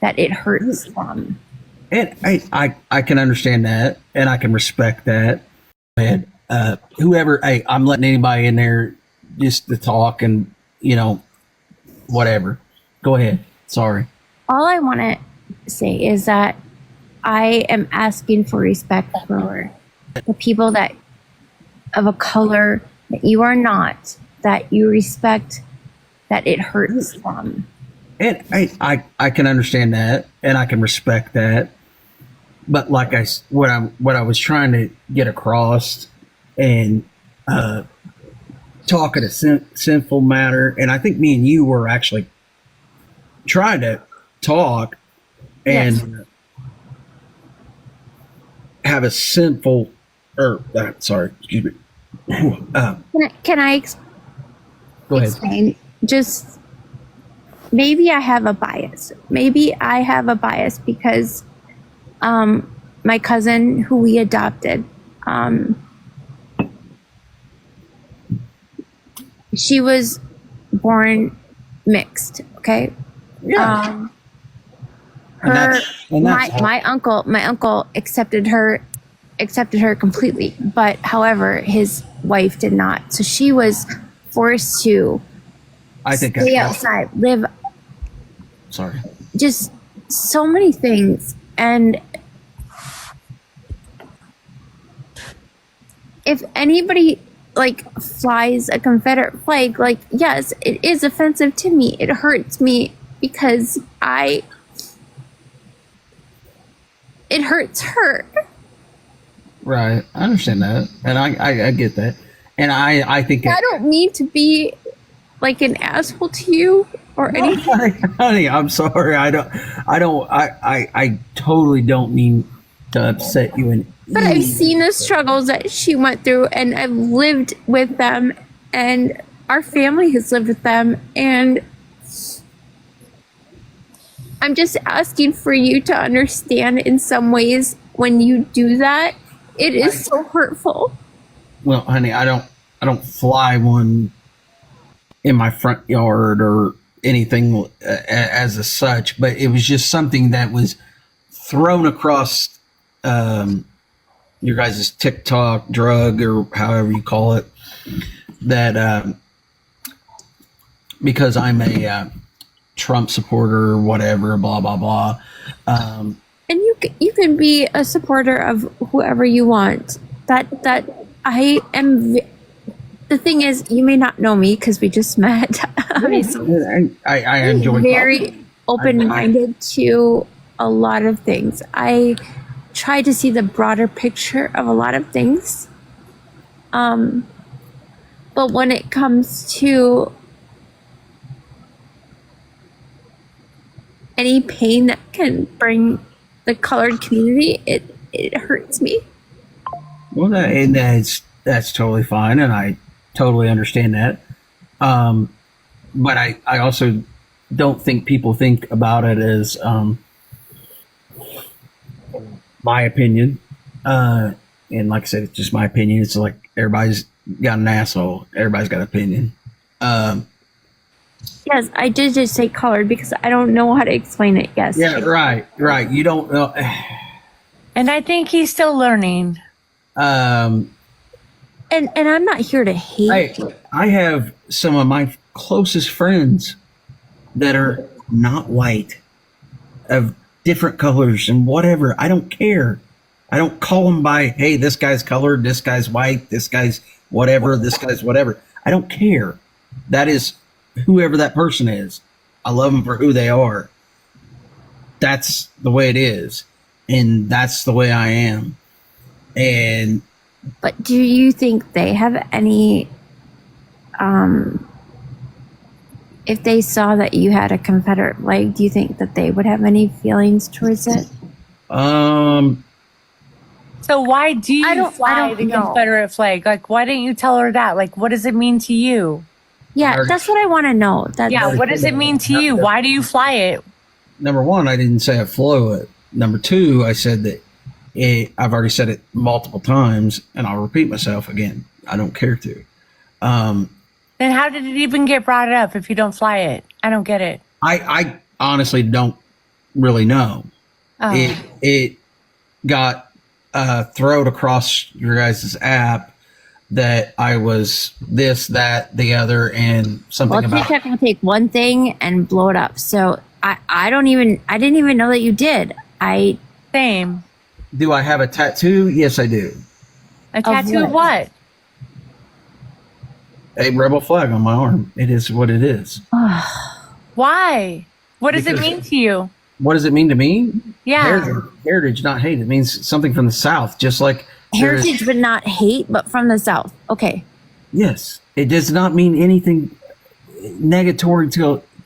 that it hurts them. And I can understand that, and I can respect that. And whoever, hey, I'm letting anybody in there just to talk, and whatever. Go ahead. Sorry. All I want to say is that I am asking for respect for the people that of a color that you are not, that you respect, that it hurts them. And I can understand that, and I can respect that. But like what I was trying to get across, and talk at a sinful matter, and I think me and you were actually trying to talk and Yes. have a sinful, or sorry, excuse me. Can I Go ahead. explain? Just maybe I have a bias. Maybe I have a bias because my cousin who we adopted, she was born mixed. Okay. Yeah. My uncle accepted her completely, but however his wife did not, so she was forced to stay outside, live, sorry, just so many things. And if anybody like flies a Confederate flag, like, yes, it is offensive to me, it hurts me because it hurts her. Right, I understand that, and I get that, and I think I don't mean to be like an asshole to you or anything. honey, I'm sorry. I totally don't mean to upset you. But I've seen the struggles that she went through, and I've lived with them, and our family has lived with them, and I'm just asking for you to understand in some ways when you do that, it is so hurtful. Well, honey, I don't fly one in my front yard or anything as a such, but it was just something that was thrown across your guys' TikTok drug or however you call it, that because I'm a Trump supporter or whatever, blah blah blah. And you can be a supporter of whoever you want. That I am. The thing is, you may not know me because we just met. I enjoy very open-minded to a lot of things. I try to see the broader picture of a lot of things. But when it comes to any pain that can bring the colored community, it hurts me. Well, that's totally fine, and I totally understand that. But I also don't think people think about it as my opinion. And like I said, it's just my opinion. It's like everybody's got an asshole. Everybody's got an opinion. Yes, I did just say colored because I don't know how to explain it. Yes. Yeah, right. You don't know. And I think he's still learning. And I'm not here to hate. I have some of my closest friends that are not white, of different colors and whatever. I don't care. I don't call them by, hey, this guy's colored, this guy's white, this guy's whatever, this guy's whatever. I don't care. That is whoever that person is. I love them for who they are. That's the way it is. And that's the way I am. And but do you think they have any if they saw that you had a Confederate flag, do you think that they would have any feelings towards it? So why do you fly the Confederate flag? Like, why didn't you tell her that? Like, what does it mean to you? Yeah, that's what I want to know. What does it mean to you? Why do you fly it? Number one, I didn't say I flew it. Number two, I said that I've already said it multiple times, and I'll repeat myself again. I don't care to. Then how did it even get brought up if you don't fly it? I don't get it. I honestly don't really know. Oh. It got thrown across your guys' app that I was this, that, the other, and something Well, about. TikTok will take one thing and blow it up. So I didn't even know that you did. Same. Do I have a tattoo? Yes, I do. A tattoo of what? A rebel flag on my arm. It is what it is. Why? What does it Because- mean to you? What does it mean to me? Yeah. Heritage, not hate. It means something from the South, just like there is- Heritage, but not hate, but from the South. Okay. Yes, it does not mean anything negatory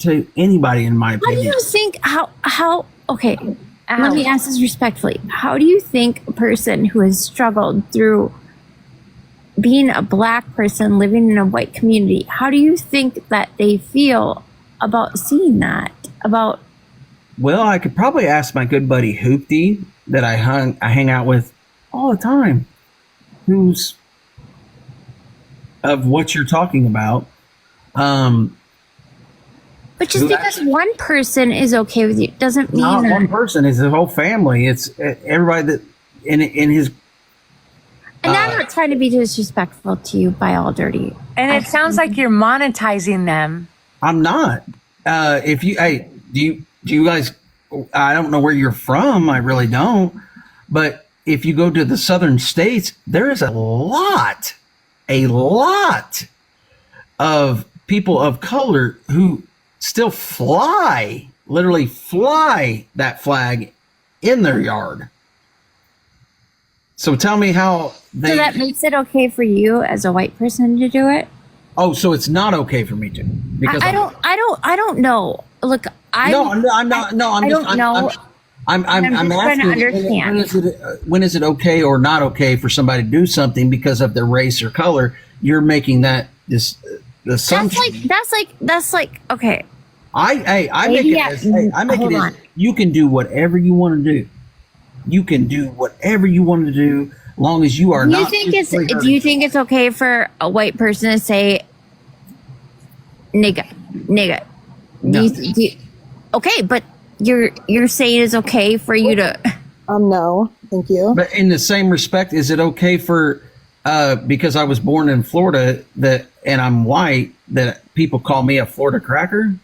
to anybody, in my How do opinion. you think how okay, let me ask this respectfully. How do you think a person who has struggled through being a black person living in a white community, how do you think that they feel about seeing that? About Well, I could probably ask my good buddy Hoopty that I hang out with all the time, who's of what you're talking about. but just Who because actually- one person is okay with you doesn't mean Not that one person; it's the whole family. It's everybody that in his. and I'm not trying to be disrespectful to you by all dirty. And it sounds like you're monetizing them. I'm not. If you, hey, do you guys? I don't know where you're from. I really don't. But if you go to the southern states, there is a lot of people of color who still literally fly that flag in their yard. So tell me how they. So that makes it okay for you as a white person to do it? Oh, so it's not okay for me to because I don't know. Look, I'm not. No, I'm I just. don't know. I'm just trying to asking. understand. When is it okay or not okay for somebody to do something because of their race or color? You're making that this assumption. That's like okay. I make Maybe it. I make hold it. on. As, you can do whatever you want to do. You can do whatever you want to do, long as you are Do you not. think it's okay for a white person to say nigga? No. Okay, but you're saying it's okay for you to No, thank you. But in the same respect, is it okay for because I was born in Florida and I'm white that people call me a Florida cracker?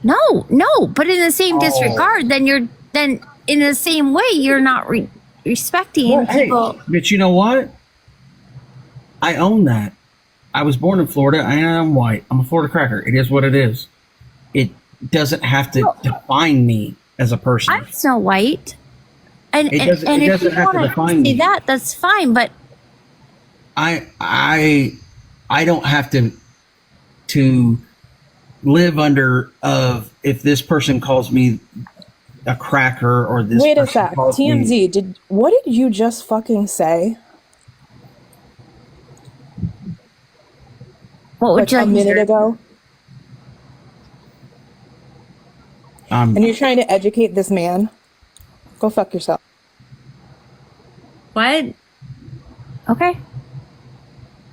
No, but in the same disregard, then in the same way you're not respecting Well, hey, people. but you know what? I own that. I was born in Florida. I am white. I'm a Florida cracker. It is what it is. It doesn't have to define me as a person. I'm Snow White. And It doesn't- and it if you doesn't have to want define to me. say that, that's fine. But I don't have to live under of if this person calls me a cracker or this. Wait a person sec. calls me- TMZ, what did you just fucking say? what would Like you a like to minute hear? ago? And you're trying to educate this man? Go fuck yourself. What? Okay.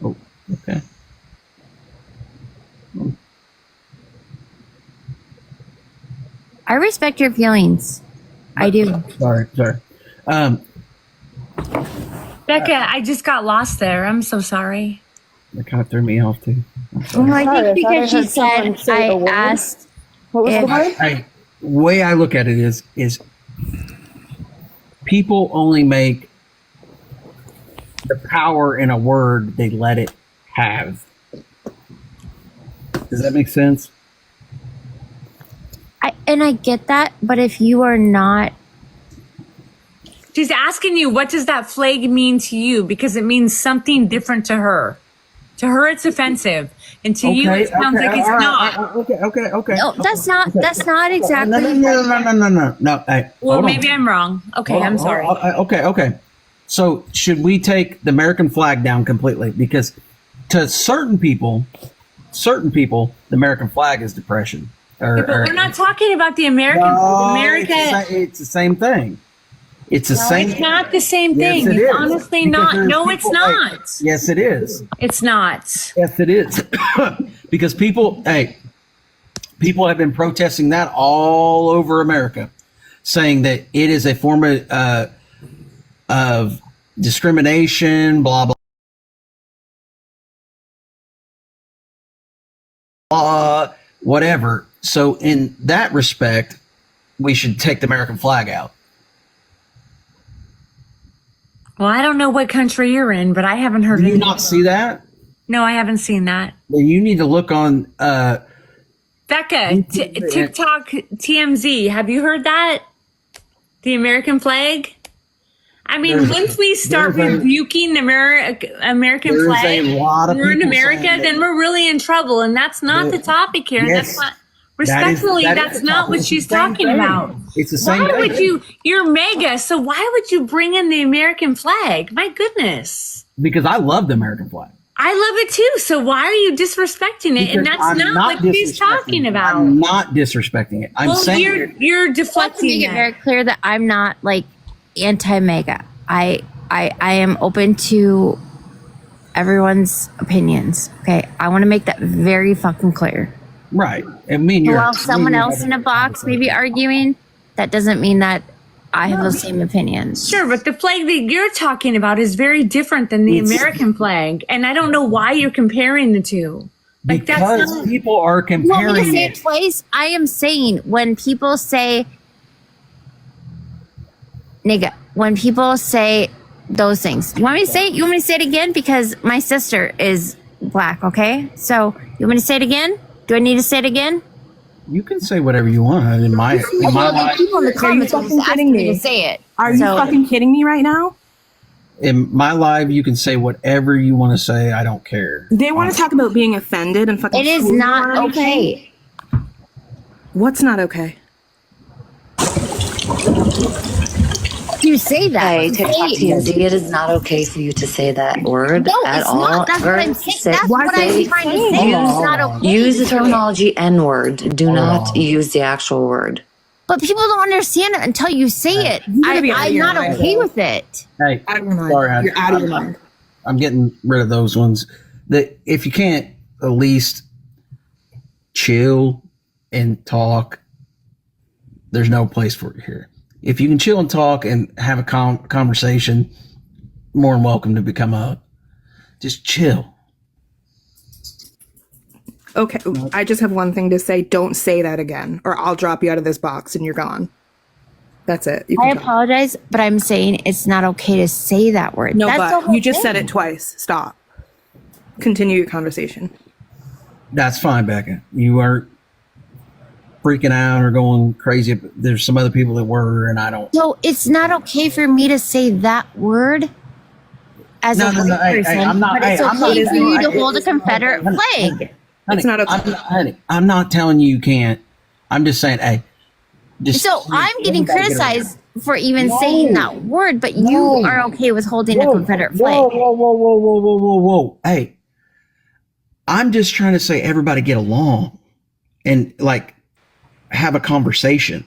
Oh, okay. I respect your feelings. I do. Sorry. Becca, I just got lost there. I'm so sorry. That kind of threw me off too. I'm Well, sorry. I Sorry, think I thought I because she heard someone said say I the word. asked. What was Yeah. the word? Way I look at it is people only make the power in a word they let it have. Does that make sense? I get that, but if you are not, She's asking you, what does that flag mean to you? Because it means something different to her. To her, it's offensive. And to you, it sounds like it's all right, not. Okay. no, that's not exactly. No. Hey, Well, hold on. maybe I'm wrong. Okay, I'm sorry. Okay. So should we take the American flag down completely? Because to certain people, the American flag is depression. But we're not talking about the American. No, America. It's the same thing. It's the same. It's not the same Yes, thing. it It's is. honestly Because not. there's No, it's people- not. Yes, it is. It's not. Yes, it is. Because people, People have been protesting that all over America, saying that it is a form of discrimination, blah, blah, blah, whatever. So in that respect, we should take the American flag out. Well, I don't know what country you're in, but I haven't heard Do you anything. not see that? No, I haven't seen that. Then you need to look on, Becca, TikTok TMZ, have you heard that? The American flag? I mean, There's- once we start there's a- rebuking the American there's flag, a lot of we're in people America, saying then that- we're really in trouble. And that's not the topic here. And Yes. that's not, respectfully, that is that's the not topic. what It's she's the same talking thing. about. It's the same Why thing. would you're mega, so why would you bring in the American flag? My goodness. Because I love the American flag. I love it too. So why are you disrespecting it? And Because that's I'm not what she's disrespecting talking it. about. I'm not disrespecting it. I'm Well, saying you're Let's make deflecting it that. very clear that I'm not like anti-mega. I am open to everyone's opinions. Okay, I want to make that very fucking clear. right. I mean, you're While someone else in a box may be arguing, that doesn't mean that I have those same opinions. Sure, but the flag that you're talking about is very different than the It's- American flag. And I don't know why you're comparing the two. Like, that's because not. people are You want me to comparing say it it. twice? I am saying when people say, nigga, when people say those things, you want me to say it? You want me to say it again? Because my sister is black, okay? So you want me to say it again? Do I need to say it again? You can say whatever you want in my Well, the life. people in the comments are fucking just asking kidding me me? to say it. Are you So- fucking kidding me right now? In my life, you can say whatever you want to say. I don't care. They want to talk about being offended and fucking. It is screw you not or anything? okay. What's not okay? You say that. Hey, You TikTok say it. TMZ, it is not okay for you to say that word No, at it's all. not. That's what I'm saying. That's what I'm trying to say. It's not okay. Use to the do it. terminology N word. Do not Oh. use the actual word. But people don't understand it until you say it. You gotta be out of I'm your not mind. okay with it. Hey, Out of your mind. sorry, You're out of your mind. I'm getting rid of those ones. That if you can't at least chill and talk, there's no place for it here. If you can chill and talk and have a conversation, more than welcome to become a. Just chill. Okay, I just have one thing to say. Don't say that again, or I'll drop you out of this box and you're gone. That's it. You I can talk. apologize, but I'm saying it's not okay to say that word. No, That's the but whole you just thing. said it twice. Stop. Continue your conversation. That's fine, Becca. You aren't freaking out or going crazy. There's some other people that were, and I don't. So it's not okay for me to say that word as No, a no, no, white hey, person, I'm not- but it's hey, I'm not- okay for you to I- hold a Confederate flag. Honey, It's not okay. honey, I'm not telling you can't. I'm just saying, hey. Just So I'm getting everybody get around. criticized for even saying that word, but you are okay with holding a Confederate flag. Whoa, whoa, whoa, whoa, whoa, whoa, whoa, whoa. Hey, I'm just trying to say everybody get along and like have a conversation.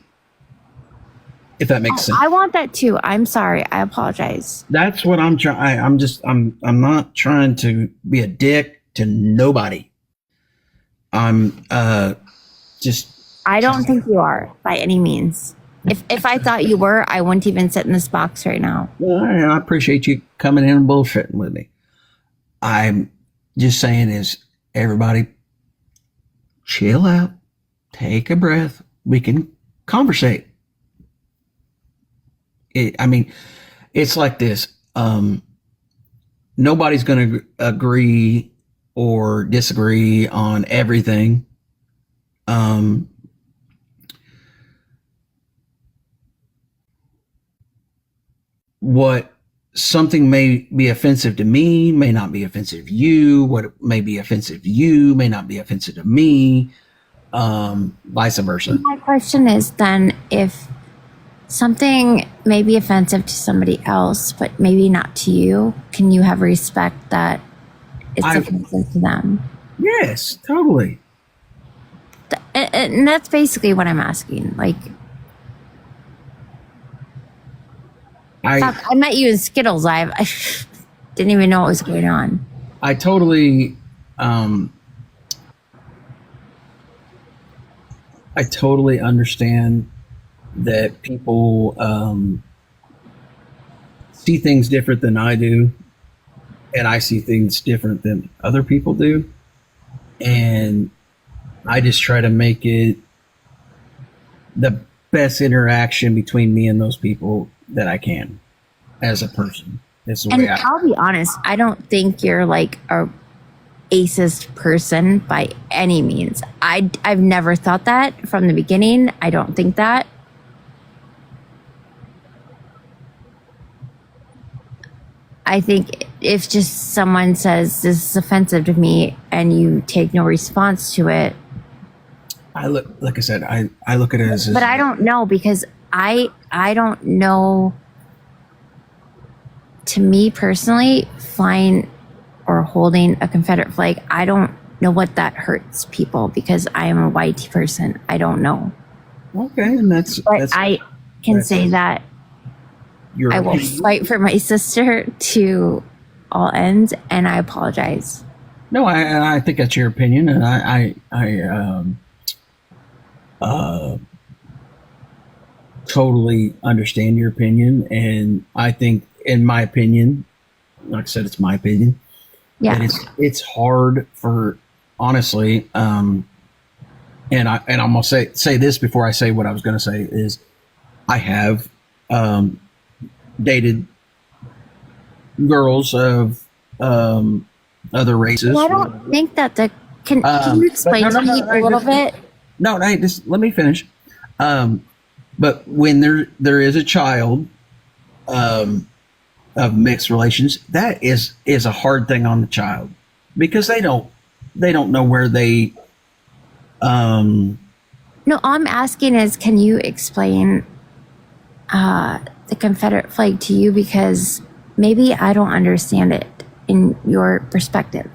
If that makes sense. I want that too. I'm sorry. I apologize. That's what I'm trying. I'm not trying to be a dick to nobody. I'm just I don't think you are by any means. If I thought you were, I wouldn't even sit in this box right now. well, I appreciate you coming in and bullshitting with me. I'm just saying is everybody chill out, take a breath. We can conversate. I mean, it's like this. Nobody's going to agree or disagree on everything. What something may be offensive to me may not be offensive to you. What may be offensive to you may not be offensive to me. Vice versa. My question is then if something may be offensive to somebody else, but maybe not to you, can you have respect that it's offensive to them? Yes, totally. And that's basically what I'm asking. Like, fuck, I met you in Skittles. I didn't even know what was going on. I totally I totally understand that people see things different than I do, and I see things different than other people do. And I just try to make it the best interaction between me and those people that I can as a person. That's the And way I'll be honest, I don't think you're like a racist person by any means. I've never thought that from the beginning. I don't think that. I think if just someone says this is offensive to me and you take no response to it, I look, like I said, I look at it as, but I don't know because I don't know. To me personally, flying or holding a Confederate flag, I don't know what that hurts people because I am a white person. I don't know. okay, and that's I can say that your I will opinion. fight for my sister to all ends, and I apologize. No, I think that's your opinion, and I totally understand your opinion, and I think, in my opinion, like I said, it's my opinion. Yeah. That it's hard for, honestly, and I'm gonna say this before I say what I was gonna say is I have dated girls of other races. Well, I don't think that can you explain but to me a little bit? No, just let me finish. But when there is a child of mixed relations, that is a hard thing on the child because they don't know where they. No, all I'm asking is, can you explain the Confederate flag to you because maybe I don't understand it in your perspective.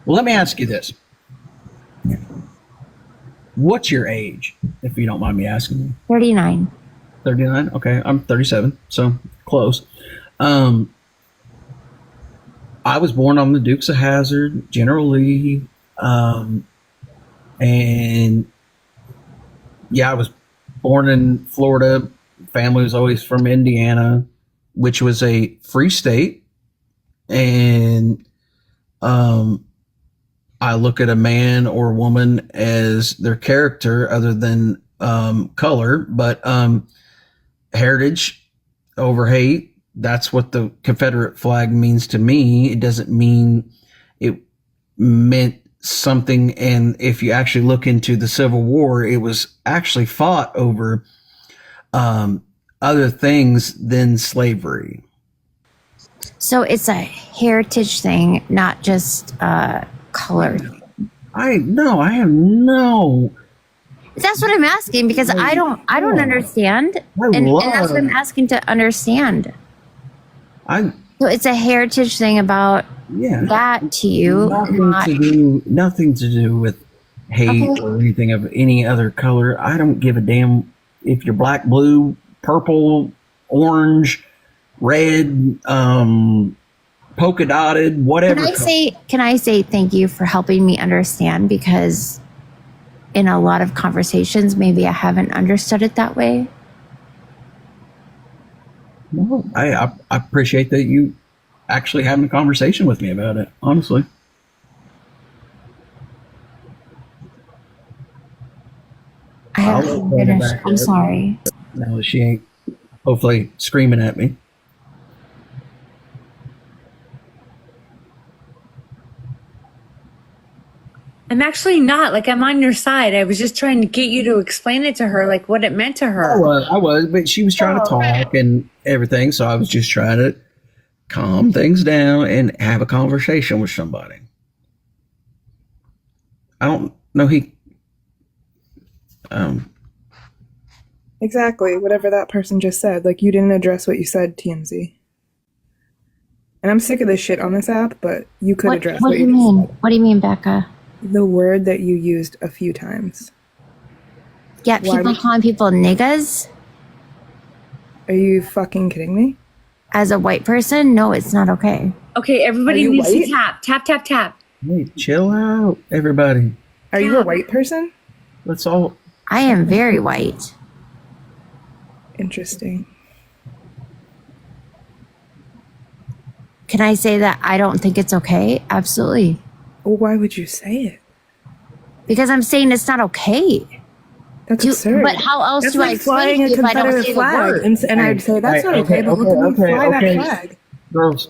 Well, let me ask you this. What's your age, if you don't mind me asking you? 39. 39? Okay, I'm 37, so close. I was born on the Dukes of Hazzard, General Lee, and yeah, I was born in Florida. Family was always from Indiana, which was a free state. And I look at a man or woman as their character other than color, but heritage over hate. That's what the Confederate flag means to me. It doesn't mean it meant something. And if you actually look into the Civil War, it was actually fought over other things than slavery. So it's a heritage thing, not just color. I have no. That's what I'm asking because I don't understand, and that's what I'm asking to understand. So it's a heritage thing about that to you. Nothing to do with hate or anything of any other color. I don't give a damn if you're black, blue, purple, orange, red, polka dotted, whatever. Can I say thank you for helping me understand, because in a lot of conversations maybe I haven't understood it that way. No, I appreciate that you actually having a conversation with me about it, honestly. I haven't finished. I'm sorry. Now that she ain't hopefully screaming at me. I'm actually not. Like, I'm on your side. I was just trying to get you to explain it to her, like what it meant to her. I was, but she was trying to talk and everything, so I was just trying to calm things down and have a conversation with somebody. I don't know Exactly. Whatever that person just said. Like, you didn't address what you said, TMZ. And I'm sick of this shit on this app, but you could address what what do you you just mean? said. What do you mean, Becca? The word that you used a few times. Yeah, people calling people niggas Are you fucking kidding me? as a white person? No, it's not okay. Okay, everybody Are you needs white? to tap. Hey, chill out, everybody. Are you a white person? That's all. I am very white. Interesting. Can I say that I don't think it's okay? Absolutely. Well, why would you say it? Because I'm saying it's not okay. That's absurd. But how else That's do I like explain flying it a if I don't Confederate say the flag, word? and I'd say that's not okay. But look at me fly that flag. Girls,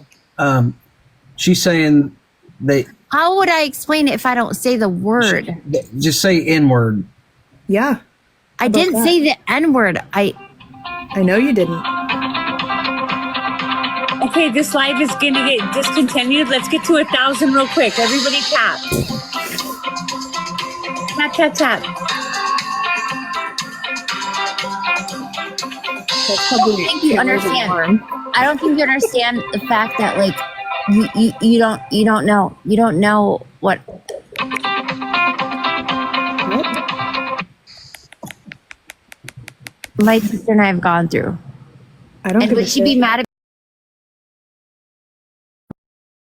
she's saying they How would I explain it if I don't say the word? just say N word. Yeah, I about didn't that? say the N word. I know you didn't. Okay, this live is gonna get discontinued. Let's get to 1,000 real quick. Everybody tap. Tap, tap, tap. I don't think you understand. I don't think you understand the fact that like you don't know what. My sister and I have gone through. I don't. And give a would she be shit. mad